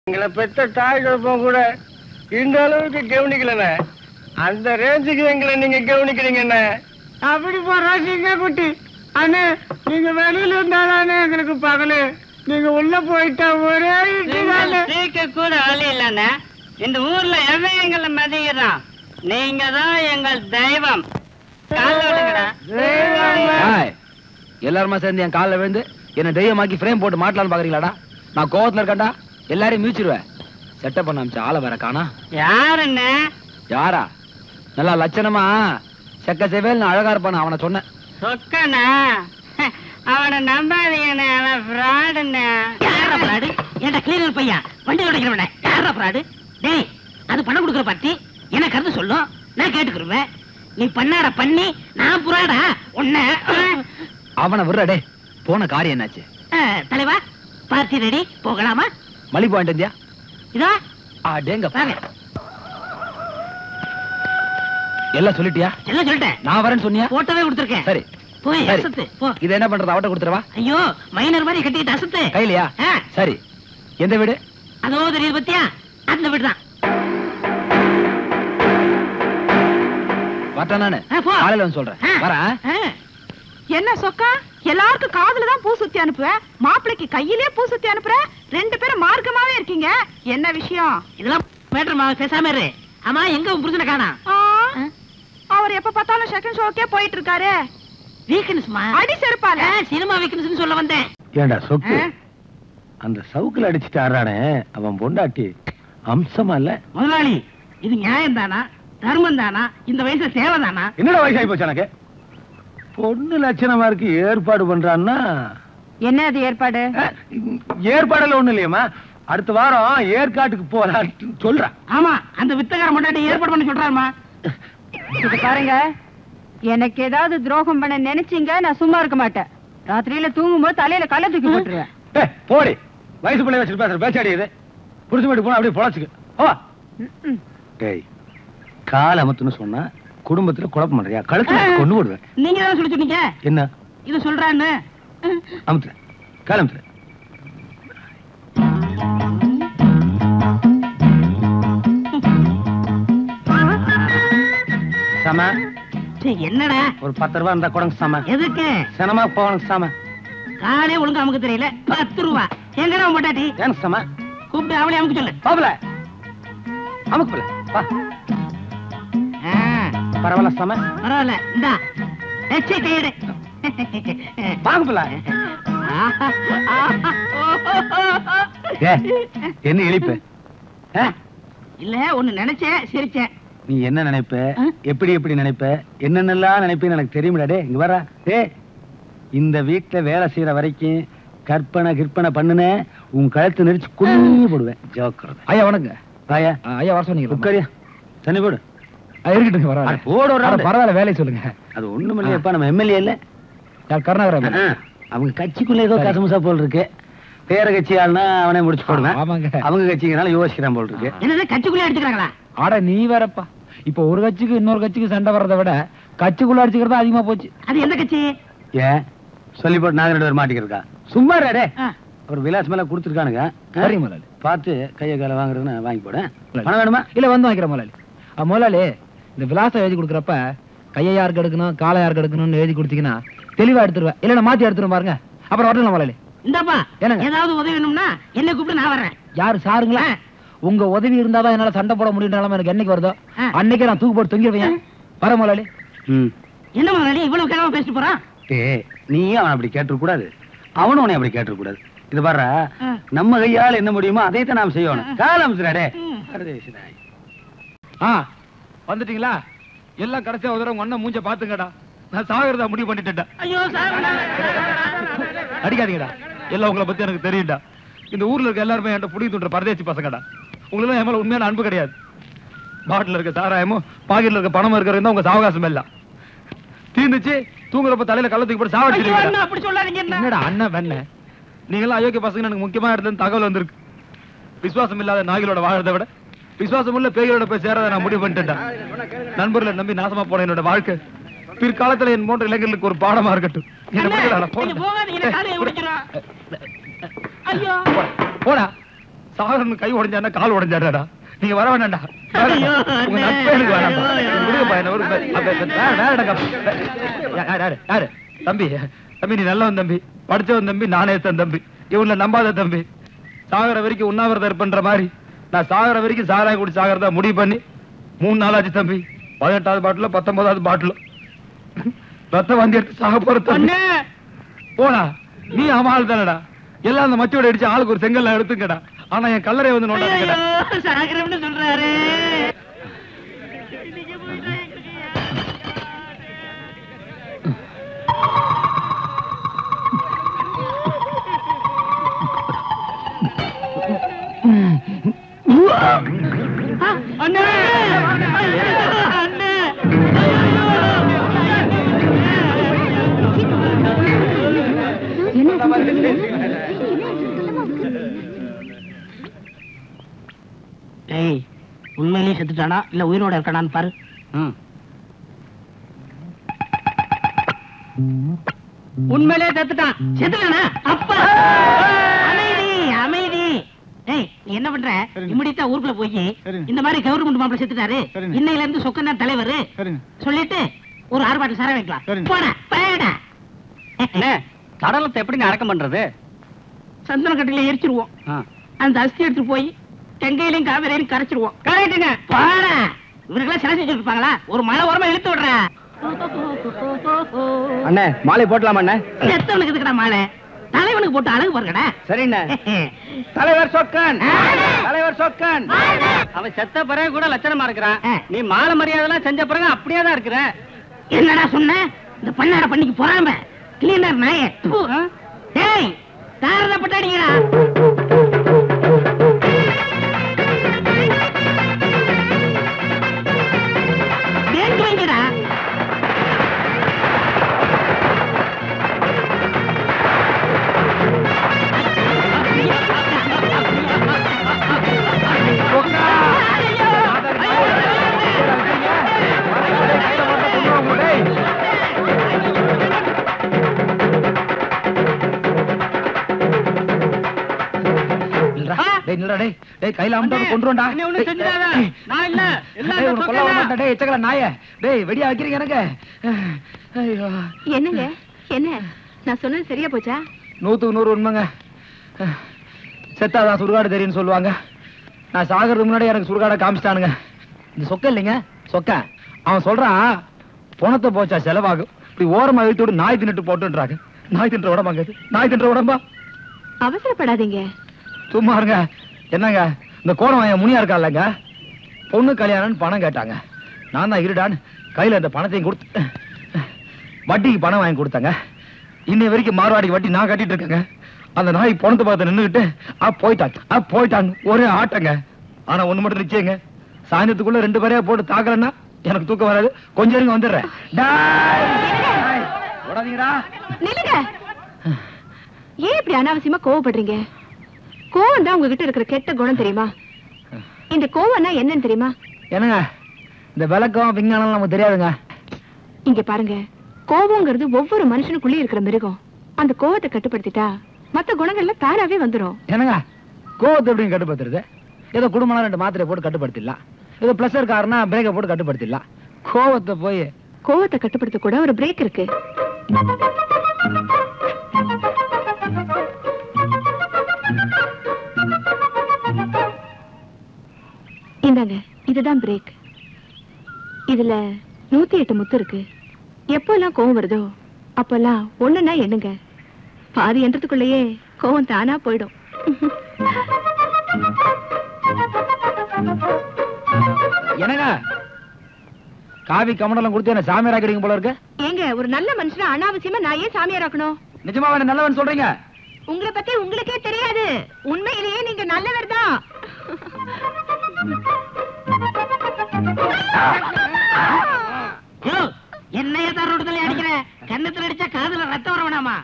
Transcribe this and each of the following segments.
எங்களை பெத்த தாய் குழப்பம் கூட இந்த அளவுக்கு கவனிக்கலண்ணே. அந்த ரேஞ்சுக்கு எங்களை நீங்க கவனிக்கிறீங்கண்ணே. அப்படி போறாங்க குட்டி அண்ணே. நீங்க வெளியில இருந்தாலே எங்களுக்கு பகலு, நீங்க உள்ள போயிட்டா ஒரே கூட வழி இல்லண்ணே. இந்த ஊர்ல எவன் எங்களை மதிக்கிறான்? நீங்க தான் எங்கள் தெய்வம். எல்லாருமா சேர்ந்து என் காலில் விழுந்து என்ன தெய்வமாக்கி ஃப்ரேம் போட்டு மாட்டலான்னு பாக்குறீங்களாடா? நான் கோவத்துல இருக்கேன்டா, எல்லாரையும் மிதிச்சிருவேன். செட்டப் பண்ண அமைச்ச ஆளை வர காணா. யாருன்னு? யாரா? நல்லா லட்சணமா செக்க செவேல் அழகா இருப்பான அவனை சொன்னேன். சொக்கண்ணா அவனை நம்பாதீங்கண்ணே, அவன் ஃப்ராடுண்ணே. யாரா ஃப்ராடு? ஏன்டா கிளீனர் பையன் வண்டி உடைக்கிறவனே யாரா ஃப்ராடு? டேய், அது பணம் கொடுக்குற பார்ட்டி எனக்கு கருத்து சொல்லும், நான் கேட்டுக்கிருவேன். நீ பண்ணாட பண்ணி நான் புறாடா உன்ன. அவனை விடுறடே. போன காரியம் என்னாச்சு? தலைவா, பார்ட்டி ரெடி, போகலாமா? மலிப்பு வாங்கிட்டு வந்தியா? இதா டேங்க எல்லாம் சொல்லிட்டியா? எல்லாம் சொல்லிட்டேன். நான் வரேன்னு சொன்னியா? போட்டோவே கொடுத்துருக்கேன். சரி போய் அசத்து போ. இது என்ன பண்றது? அவட்ட கொடுத்துறவா? ஐயோ, மைனர் மாதிரி கட்டிக்கிட்டு அசத்து. கையிலையா? சரி. எந்த வீடு? அதோ தெரியுது பத்தியா, அந்த வீடு தான். வரட்டா நானு காலையில வந்து சொல்றேன். வரேன். என்ன சொக்கா, எல்லாருக்கும் காதுல தான் பூ சுத்தி அனுப்புவேன், மாப்பிளைக்கு கையிலே பூ சுத்தி அனுப்புற. ரெண்டு பேரும் மார்க்கமாவே இருக்கீங்க, என்ன விஷயம்? இதெல்லாம் மேட்டர் மாவ பேசாம இரு. ஆமா, எங்க உன் புருஷனை காணா? அவர் எப்ப பார்த்தாலும் செகண்ட் ஷோக்கே போயிட்டு இருக்காரு. வீக்னஸ்மா? அடி செருப்பால. சினிமா வீக்னஸ் சொல்ல வந்தேன். ஏண்டா சொக்கு, அந்த சவுக்குல அடிச்சுட்டு ஆடுறானே அவன் பொண்டாட்டி அம்சமா இல்ல? முதலாளி, இது நியாயம் தானா, தர்மம் தானா, இந்த வயசுல சேவை தானா? என்னடா வயசாகி போச்சு எனக்கு? பொண்ணு லட்சணமா இருக்கு, ஏற்பாடு பண்றான்னா என்ன அது ஏற்பாடு? ஏற்பாடுல ஒண்ணு இல்லையம்மா, அடுத்த வாரம் ஏற்காட்டுக்கு போறான்னு சொல்றேன். ஆமா, அந்த வித்தகார முன்னாடி ஏற்பாடு பண்ண சொல்றாருமா. இது பாருங்க, எனக்கு ஏதாவது துரோகம் பண்ண நினைச்சீங்க நான் சும்மா இருக்க மாட்டேன். ராத்திரியில தூங்கும்போது தலையில கல்ல தூக்கி போட்டுருவேன். போடி, வயசு பிள்ளை வச்சுட்டு பேசுற பேச்சாடி இது. புடிச்சு போயிட்டு போனா அப்படியே பொழச்சுக்கு. டேய், கால் அமுத்துன்னு சொன்னா குடும்பத்துல குழப்பம் பண்றியா? கழுத்துல கொண்டு போடுவேன். நீங்க தான் சொல்லி சொன்னீங்க. என்ன இது சொல்றான்னு? அமுத்துற கால் அமுத்துற. சம என்னடா? ஒரு 10 ரூபா இருந்தா கொடுங்க சாம. எதுக்கு? சினமா போகணும் சாம. காலே ஒழுங்கா அமுக்க தெரியல, 10 ரூபா. எங்கடா பொண்டாட்டி? ஏன் சாம? கூப்பிட்டு அவளே அமுக்க சொல்லு. பாபல அமுக்கு வா. பரவாயில்ல சாம, பரவாயில்ல. இந்தா எச்சே கையெடு. பாகுபல. என்ன இழிப்பு? இல்ல, ஒண்ணு நினைச்சேன், சிரிச்சேன். நீ என்ன நினைப்ப, எப்படி எப்படி நினைப்ப, என்னென்னலாம் நினைப்பேன்னு எனக்கு தெரியுமிடா. டே இங்க வர. டே, இந்த வீட்டுல வேலை செய்யற வரைக்கும் கற்பனை கிற்பனை பண்ணுன உன் கழுத்து நெரிச்சு குள்ளி போடுவேன். ஜோக்கர். ஐயா வணங்க. ஐயா ஐயா வர சொன்னீங்க. உட்காரியா, தண்ணி போடு. இருக்கட்டும், பரவாயில்ல, வேலையை சொல்லுங்க. அது ஒண்ணும் இல்லையப்பா, நம்ம எம்எல்ஏ இல்ல, கருணாகரன். அவங்க கட்சிக்குள்ள ஏதோ கசமுசா போல் இருக்கு. பேர கட்சி ஆளுனா அவனே முடிச்சு போடுவேன். அவங்க கட்சிக்குனால யோசிக்கிறான் போல் இருக்கு. என்ன கட்சிக்குள்ளே அடிச்சுக்கிறாங்களா? ஆட நீ வேறப்பா, இப்ப ஒரு கட்சிக்கு இன்னொரு கட்சிக்கு சண்டை வர்றதை விட கட்சிக்குள்ள அடிச்சுக்கிறதா அதிகமா போச்சு. அது எந்த கட்சி? ஏன் சொல்லி போட்டு நாங்க 2 பேர் மாட்டிக்கிறதா? சும்மா ரே. ஒரு விலாஸ் மேல கொடுத்துருக்கானுங்க. சரி முதலாளி, பார்த்து கையை காலை வாங்குறதுன்னு வாங்கி போட. பணம் வேணுமா? இல்ல வந்து வாங்கிக்கிறேன் முதலாளி. முதலாளி, இந்த விலாசம் எழுதி கொடுக்குறப்ப கையை யாருக்கு எடுக்கணும் காலை யாருக்கு எடுக்கணும்னு எழுதி கொடுத்தீங்கன்னா தெளிவா எடுத்துருவேன். இல்ல மாத்தி எடுத்துரும் பாருங்க, அப்புறம் வரலாம் முதலாளி. இந்தப்பா, ஏதாவது உதவி வேணும்னா என்ன கூப்பிட்டு நான் வர்றேன். யாரு சாருங்களா? உங்க உதவி இருந்தாதான் என்னால சண்டை போட முடியும். எனக்கு என்னைக்கு வருதோ அன்னைக்கே நான் தூக்கு போட்டு தொங்கிடுவேன். வர முதலாளி. என்ன முதலாளி இவ்வளவு கிழமை பேசிட்டு போறான்? நீ அவன் அப்படி கேட்டு கூடாது, அவனும் உன்னை அப்படி கேட்டு கூடாது. இது பாரு, நம்ம கையால் என்ன முடியுமோ அதை தான் நாம் செய்யணும். காலம் வந்துட்டீங்களா? எல்லாம் கடைசியா உதற உங்க அண்ணன் மூஞ்ச பாத்துங்கடா. நான் சாகிறதா முடிவு பண்ணிட்டேன்டா. ஐயோ சார், அடிக்காதீங்கடா. எல்லாம் உங்களை பத்தி எனக்கு தெரியும்டா. இந்த ஊர்ல இருக்க எல்லாருமே என்கிட்ட புடி தூண்டுற பரதேசி பசங்கடா. உங்களுக்கு என் மேல உண்மையான அன்பு கிடையாது. பாட்டில் இருக்க சாராயமும் பாக்கெட்ல இருக்க பணமும் இருக்கிறது உங்க சாவகாசம் எல்லாம் தீர்ந்துச்சு. தூங்குறப்ப தலையில கள்ளத்துக்கு போட்டு சாவடிச்சிருக்கீங்க. அப்படி சொல்லாதீங்க. என்னடா அண்ணன் வெண்ண, நீங்களாம் அயோக்கிய பசங்க. எனக்கு முக்கியமா இடத்துல தகவல் வந்திருக்கு. விசுவாசம் இல்லாத நாய்களோட வாழறதை விட விசுவாசம் உள்ள பேய்களோட போய் சேரதை நான் முடிவு பண்ணிட்டேன். நண்பர்களை நம்பி நாசமா போன என்னோட வாழ்க்கை பிற்காலத்துல என் போன்ற இளைஞர்களுக்கு ஒரு பாடமா இருக்கட்டும். போடா சாகரன் கை உடைஞ்சானா கால் உடைஞ்சாடா. நீங்க வர வேண்டாம்டா. உங்க நட்பே எனக்கு வேணாம். யாரு தம்பி? தம்பி நீ நல்லவன் தம்பி, படிச்சவன் தம்பி, நானே தம்பி. இவன்ல நம்பாத தம்பி. சாகர வரைக்கும் உண்ணாவிரதம் இருப்பன்ற மாதிரி நான் சாகர வரைக்கும் சாராய குடி சாகரதா முடிவு பண்ணி 3 நாளாச்சு தம்பி. 18வது பாட்டில் 19வது பாட்டில் ரத்த வாந்தி எடுத்து சாக போற தம்பி. போனா நீ அமாள் தானடா. எல்லாம் அந்த மச்சோட அடிச்சு ஆளுக்கு ஒரு செங்கல்ல எடுத்துக்கடா. ஆனா என் கல்லறை வந்து நோண்டாதீங்கடா. சாகரம்னு சொல்றாரு. அண்ணே அண்ணே ஏய், உண்மையிலேயே செத்துட்டானா இல்ல உயிரோட இருக்கானான்னு பாரு. உண்மையிலே செத்துட்டான். செத்துட்டானா? அப்பா அமைதி அமைதி. ஏய், நீ என்ன பண்ற? இம்மிடியா ஊருக்குள்ள போய் இந்த மாதிரி கவர்மெண்ட் மாப்பிள்ள செத்துட்டாரு, இன்னையில இருந்து சொக்கன் தான் தலைவர் சொல்லிட்டு ஒரு ஆர்ப்பாட்டம் சார வைக்கலாம். போடா போடா. சடலத்தை எப்படி அடக்கம் பண்றது? சந்தன கட்டில எரிச்சிருவோம். அந்த அஸ்தி எடுத்து போய் கங்கையிலையும் காவிரையும் கரைச்சிருவோம். கரெக்டுங்க. பாடா, இவருக்கெல்லாம் சிலை செஞ்சு இருப்பாங்களா? ஒரு மழை ஓரமா இழுத்து விடுற. அண்ணே மாலை போட்டலாமா அண்ணே? செத்தவனுக்கு எதுக்குடா மாலை? தலைவனுக்கு போட்டு அழகு பாருங்கடா. சரிண்ணே. தலைவர் சொக்கன், தலைவர் சொக்கன். அவன் செத்த பிறகு கூட லட்சணமா இருக்கிறான். நீ மாலை மரியாதை செஞ்ச பிறகு அப்படியே தான் இருக்கிற. என்னடா சொன்ன? இந்த பண்ணாட பண்ணிக்கு போறாம கிளீனர் நாயே. டேய், தாரத பட்டாடிங்கடா. பேங்க் வைங்கடா. கையில கொண்டுடா. வெடியா வைக்கிறீங்க எனக்கு. என்னங்க என்ன நான் சொன்னது சரியா போச்சா? 100க்கு 100 உண்மைங்க. செத்தாதான் சுடுகாடு தெரியும் சொல்லுவாங்க. நான் சாகிறதுக்கு முன்னாடி எனக்கு சுடுகாடை காமிச்சிட்டானுங்க. இந்த சொக்க இல்லைங்க, சொக்க. அவன் சொல்றான் பணத்தை போச்சா செலவாகும், இப்படி ஓரமா இழுத்து நாய் தின்னுட்டு போட்டுன்றாங்க. நாய் தின்ற உடம்பாங்க, நாய் தின்ற உடம்பா. அவசரப்படாதீங்க, சும்மா இருங்க. என்னங்க இந்த கோணம் என் முனியா இருக்கா இல்லங்க, பொண்ணு கல்யாணம்னு பணம் கேட்டாங்க. நான் தான் இருடான்னு கையில இந்த பணத்தையும் கொடுத்து வட்டிக்கு பணம் வாங்கி கொடுத்தாங்க. இன்னை வரைக்கும் மார்வாடிக்கு வட்டி நான் கட்டிட்டு இருக்கேங்க. அந்த நாய் பணத்தை பார்த்து நின்றுகிட்டு போயிட்டான் ஒரே ஆட்டங்க. ஆனா ஒண்ணு மட்டும் நிச்சயங்க, சாயந்தரத்துக்குள்ள 2 பேரையா போட்டு தாக்கலன்னா எனக்கு தூக்கம் வராது. கொஞ்சம் இருங்க வந்துடுறேன். ஏன் இப்படி அனாவசியமா கோவப்படுறீங்க? கோவம் தான் உங்ககிட்ட இருக்கிற கெட்ட குணம் தெரியுமா? இந்த கோவம்னா என்னன்னு தெரியுமா? என்னங்க இந்த விளக்கம் விஞ்ஞானம் நமக்கு தெரியாதுங்க. இங்க பாருங்க, கோபம்ங்கிறது ஒவ்வொரு மனுஷனுக்குள்ளே இருக்கிற மிருகம். அந்த கோவத்தை கட்டுப்படுத்திட்டா மத்த குணங்கள்ல தானாவே வந்துடும். என்னங்க கோவத்தை எப்படி கட்டுப்படுத்துறது? ஏதோ குடும்பம் 2 மாத்திரை போட்டு கட்டுப்படுத்திடலாம். ஏதோ பிளஸர் காரனா பிரேக்கை போட்டு கட்டுப்படுத்திடலாம். கோவத்தை கட்டுப்படுத்த கூட ஒரு பிரேக் இருக்கு. இந்தாங்க, இதுதான் பிரேக். இதுல 108 முத்து இருக்கு. எப்பெல்லாம் கோவம் வருதோ அப்பெல்லாம் ஒண்ணுன்னா எண்ணுங்க. பாதி என்றதுக்குள்ளேயே கோவம் தானா போயிடும். என்னங்க காவி கமண்டலம் கொடுத்து என்ன சாமியார் ஆக்கிடுங்க போல இருக்கு. ஏங்க ஒரு நல்ல மனுஷனா அனாவசியமா நான் ஏன் சாமியார் ஆக்கணும்? நிஜமா நல்லவன் சொல்றீங்க? உங்களை பத்தி உங்களுக்கே தெரியாது. உண்மையிலேயே நீங்க நல்லவர் தான். என்னைய தரோடுதலை அடிக்கிற, கண்ணத்துல அடிச்சா காதுல ரத்தம் வர வேணாமா?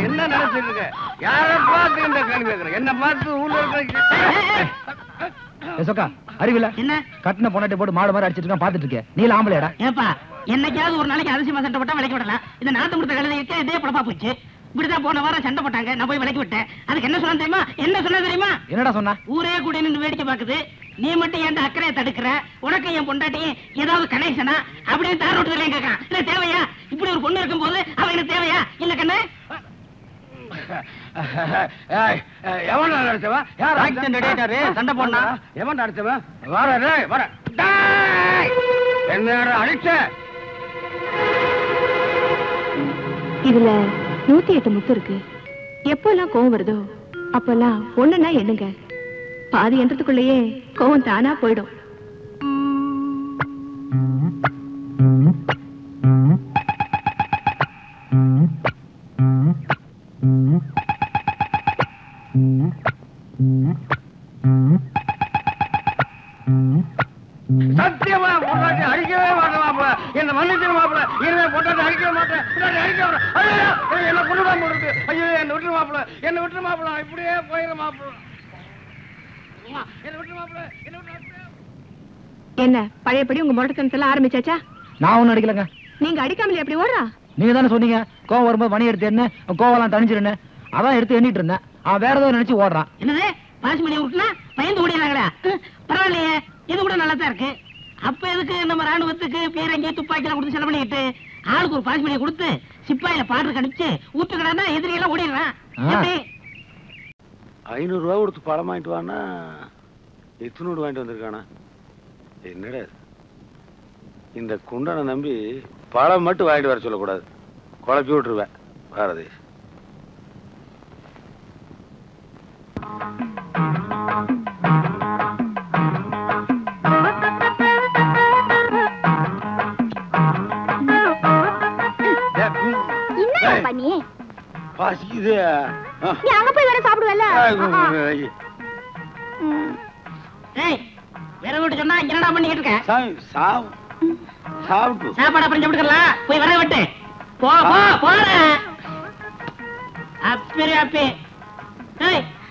என்ன நினைச்சிட்டு இருக்க? யார பார்த்து இந்த கேள்வி கேட்கிற? என்ன பார்த்து ஊர்ல சொக்கா அறிவில்ல? என்ன கட்டின பொண்ணாட்டி போட்டு மாடு மாதிரி அடிச்சிட்டு இருக்கான் பாத்துட்டு இருக்கேன். நீல ஆம்பளையாடா? ஏப்பா, என்னைக்காவது ஒரு நாளைக்கு அதிசயமா சண்டை போட்டா விலைக்கு விடலாம். இந்த நாட்டு முடித்த கழுதை இதே பழப்பா போச்சு. இப்படிதான் போன வாரம் சண்டை போட்டாங்க, நான் போய் விலக்கி விட்டேன். அதுக்கு என்ன சொன்ன தெரியுமா? என்ன சொன்ன தெரியுமா? என்னடா சொன்னா? ஊரே கூட நின்று வேடிக்கை பாக்குது, நீ மட்டும் ஏன் அக்கறையை தடுக்கிற, உனக்கு என் பொண்டாட்டியும் ஏதாவது கனெக்ஷனா அப்படின்னு தார் ரோட்டுல கேட்கான். இல்ல தேவையா? இப்படி ஒரு பொண்ணு இருக்கும் போது அவன் எனக்கு தேவையா? இல்ல கண்ணு எவன் அடிச்சவன்? யார் சண்டை போடா? எவன் அடிச்சவன்? வர என்ன அடிச்ச? இதுல 108 முத்து இருக்கு. எப்பெல்லாம் கோவம் வருதோ அப்பெல்லாம் ஒண்ணுன்னா எண்ணுங்க. பாதி எண்ணத்துக்குள்ளேயே கோவம் தானா போயிடும். சத்தியமா பொண்டாட்டி அடிக்கவே மாட்டேன் மாப்பிள. என்ன மன்னிச்சு மாப்பிள. இனிமே பொண்டாட்டி அடிக்கவே மாட்டேன். என்ன கொண்டுதான் போடுறது. ஐயோ என்ன விட்டு மாப்பிள. என்ன விட்டு மாப்பிள. இப்படியே போயிரு மாப்பிள. என்ன விட்டு மாப்பிள. என்ன விட்டு. என்ன பழையபடி உங்க முரட்டுத்தனத்துல ஆரம்பிச்சாச்சா? நான் ஒண்ணும் அடிக்கலங்க. நீங்க அடிக்காமலே எப்படி ஓடுறா? நீங்க தானே சொன்னீங்க கோவம் வரும்போது மணி எடுத்து என்ன கோவெல்லாம் தணிச்சிருன்னு. அதான் எடுத்து எண்ணிட்டு இருந்தேன். அவன் வேற ஏதோ நினைச்சு ஓடுறான். என்னது பாசி மணி விட்டுனா பயந்து ஓடிடுறாங்களா? பரவாயில்லையே, இது கூட நல்லா தான் இருக்கு. அப்ப எதுக்கு நம்ம ராணுவத்துக்கு பீரங்கி துப்பாக்கிலாம் கொடுத்து செலவு பண்ணிட்டு ஆளுக்கு ஒரு பாசி மணியை கொடுத்து சிப்பாயில பாட்டு கடிச்சு ஊத்துக்கடா எதிரியெல்லாம் ஓடிடுறான். எப்படி 500 ரூபா கொடுத்து பழம் வாங்கிட்டு வானா 800 வாங்கிட்டு வந்திருக்கானா? என்னடா இந்த குண்டனை நம்பி பழம் மட்டும் வாங்கிட்டு வர சொல்லக்கூடாது. குழப்பி விட்டுருவேன் பாரதி. பசிக்குது. நீ அங்க போய் வேற சாப்பிடுவல. வேற வீட்டு சொன்னா என்னடா பண்ணிக்கிட்டு இருக்க? சாப்பிட்டு சாப்பாடு அப்புறம் சாப்பிட்டுக்கலாம். போய் வர விட்டு போ போ போற அப்பே அப்பே.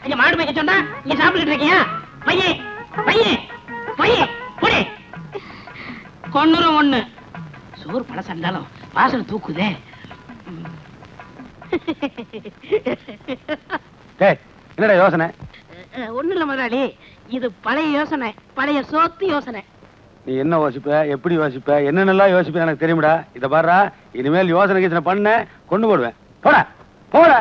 இங்க மாடு மேய்க்க சொன்னா இங்க சாப்பிட்டுட்டு இருக்கியா? பையே பையே பையே போடி. கொன்னுரும் ஒண்ணு. சோறு பழசா இருந்தாலும் வாசல் தூக்குதே. என்னடா யோசனை? ஒண்ணு இல்ல முதலாளி, இது பழைய யோசனை, பழைய சோத்து யோசனை. நீ என்ன யோசிப்ப, எப்படி யோசிப்ப, என்னென்னலாம் யோசிப்ப எனக்கு தெரியுமாடா. இத பாருடா, இனிமேல் யோசனை கீசனை பண்ண கொண்டு போடுவேன். போட போட.